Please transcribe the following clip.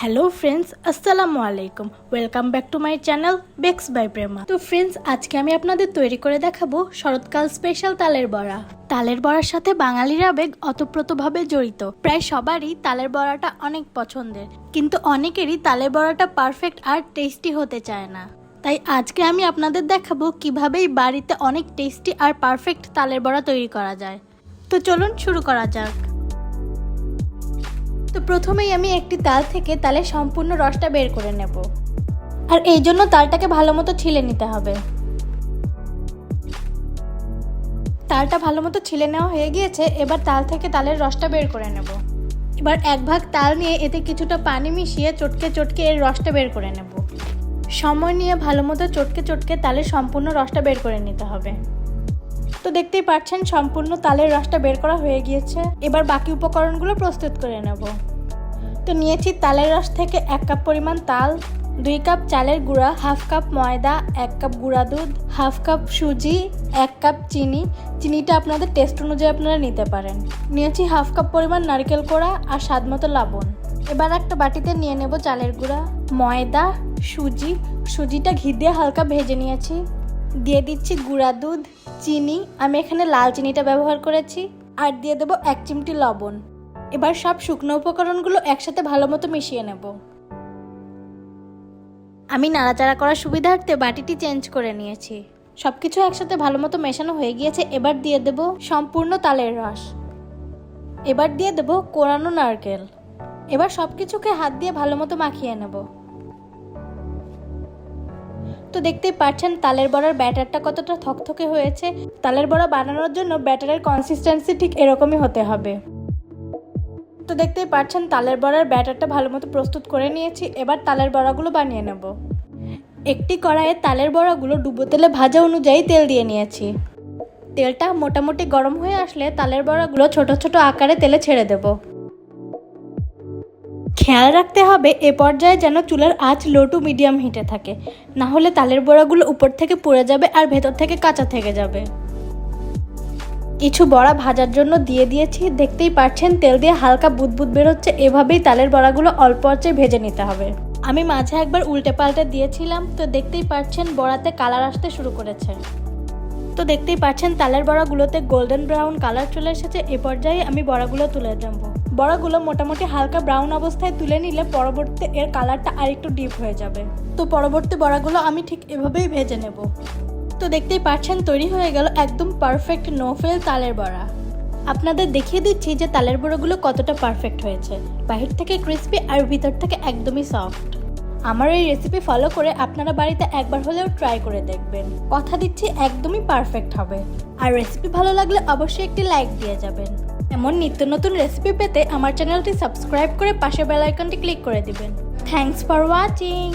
Hello friends, আসসালামু আলাইকুম। Welcome back to my channel bakes by Prema. তো ফ্রেন্ডস, আজকে আমি আপনাদের তৈরি করে দেখাবো শরৎকাল স্পেশাল তালের বড়া। তালের বড়ার সাথে বাঙালির আবেগ অতপ্রতভাবে জড়িত। প্রায় সবারই তালের বড়াটা অনেক পছন্দের, কিন্তু অনেকেরই তালের বড়াটা পারফেক্ট আর টেস্টি হতে চায় না। তাই আজকে আমি আপনাদের দেখাবো কিভাবেই বাড়িতে অনেক টেস্টি আর পারফেক্ট তালের বড়া তৈরি করা যায়। তো চলুন শুরু করা যাক। তো প্রথমেই আমি একটি তাল থেকে তালের সম্পূর্ণ রসটা বের করে নেব, আর এই জন্য তালটাকে ভালো মতো ছিলে নিতে হবে। তালটা ভালো মতো ছিলে নেওয়া হয়ে গিয়েছে। এবার তাল থেকে তালের রসটা বের করে নেব। এবার এক ভাগ তাল নিয়ে এতে কিছুটা পানি মিশিয়ে চটকে চটকে এর রসটা বের করে নেব। সময় নিয়ে ভালো মতো চটকে চটকে তালের সম্পূর্ণ রসটা বের করে নিতে হবে। তো দেখতেই পাচ্ছেন সম্পূর্ণ তালের রসটা বের করা হয়ে গিয়েছে। এবার বাকি উপকরণগুলো প্রস্তুত করে নেব। তো নিয়েছি তালের রস থেকে 1 কাপ পরিমাণ তাল, 2 কাপ চালের গুঁড়া, হাফ কাপ ময়দা, 1 কাপ গুঁড়া দুধ, হাফ কাপ সুজি, 1 কাপ চিনি। চিনিটা আপনাদের টেস্ট অনুযায়ী আপনারা নিতে পারেন। নিয়েছি হাফ কাপ পরিমাণ নারকেল কোড়া আর স্বাদ মতো লবণ। এবার একটা বাটিতে নিয়ে নেব চালের গুঁড়া, ময়দা, সুজিটা ঘি দিয়ে হালকা ভেজে নিয়েছি। দিয়ে দিচ্ছি গুঁড়া দুধ, চিনি, আমি এখানে লাল চিনিটা ব্যবহার করেছি, আর দিয়ে দেবো 1 চিমটি লবণ। এবার সব শুকনো উপকরণগুলো একসাথে ভালো মতো মিশিয়ে নেব। আমি নাড়াচাড়া করার সুবিধার্থে বাটিটি চেঞ্জ করে নিয়েছি। সবকিছু একসাথে ভালো মতো মেশানো হয়ে গিয়েছে। এবার দিয়ে দেব সম্পূর্ণ তালের রস। এবার দিয়ে দেব কোরানো নারকেল। এবার সবকিছুকে হাত দিয়ে ভালো মতো মাখিয়ে নেব। তো দেখতেই পাচ্ছেন তালের বড়ার ব্যাটারটা কতটা থকথকে হয়েছে। তালের বড়া বানানোর জন্য ব্যাটারের কনসিস্টেন্সি ঠিক এরকমই হতে হবে। তো দেখতেই পাচ্ছেন তালের বড়ার ব্যাটারটা ভালো মতো প্রস্তুত করে নিয়েছি। এবার তালের বড়াগুলো বানিয়ে নেব। একটি কড়াইয়ে তালের বড়াগুলো ডুবো তেলে ভাজা অনুযায়ী তেল দিয়ে নিয়েছি। তেলটা মোটামুটি গরম হয়ে আসলে তালের বড়াগুলো ছোট ছোট আকারে তেলে ছেড়ে দেব। খেয়াল রাখতে হবে এ পর্যায়ে যেন চুলার আঁচ লো টু মিডিয়াম হিটে থাকে, না হলে তালের বড়াগুলো উপর থেকে পুড়ে যাবে আর ভেতর থেকে কাঁচা থেকে যাবে। কিছু বড়া ভাজার জন্য দিয়ে দিয়েছি। দেখতেই পাচ্ছেন তেল দিয়ে হালকা বুদবুদ বেরোচ্ছে। এভাবেই তালের বড়াগুলো অল্প আঁচে ভেজে নিতে হবে। আমি মাঝে একবার উল্টে পাল্টে দিয়েছিলাম। তো দেখতেই পাচ্ছেন বড়াতে কালার আসতে শুরু করেছে। তো দেখতেই পাচ্ছেন তালের বড়াগুলোতে গোল্ডেন ব্রাউন কালার চলে এসেছে। এ পর্যায়ে আমি বড়াগুলো তুলে নেব। বড়াগুলো মোটামুটি হালকা ব্রাউন অবস্থায় তুলে নিলে পরবর্তীতে এর কালারটা আরেকটু ডিপ হয়ে যাবে। তো পরবর্তী বড়াগুলো আমি ঠিক এভাবেই ভেজে নেব। তো দেখতেই পাচ্ছেন তৈরি হয়ে গেল একদম পারফেক্ট নো ফেল তালের বড়া। আপনাদের দেখিয়ে দিচ্ছি যে তালের বড়াগুলো কতটা পারফেক্ট হয়েছে। বাহির থেকে ক্রিস্পি আর ভিতর থেকে একদমই সফট। আমার এই রেসিপি ফলো করে আপনারা বাড়িতে একবার হলেও ট্রাই করে দেখবেন। কথা দিচ্ছি একদমই পারফেক্ট হবে। আর রেসিপি ভালো লাগলে অবশ্যই একটি লাইক দিয়ে যাবেন। এমন নিত্য নতুন রেসিপি পেতে আমার চ্যানেলটি সাবস্ক্রাইব করে পাশে বেল আইকনটি ক্লিক করে দিবেন। Thanks for watching.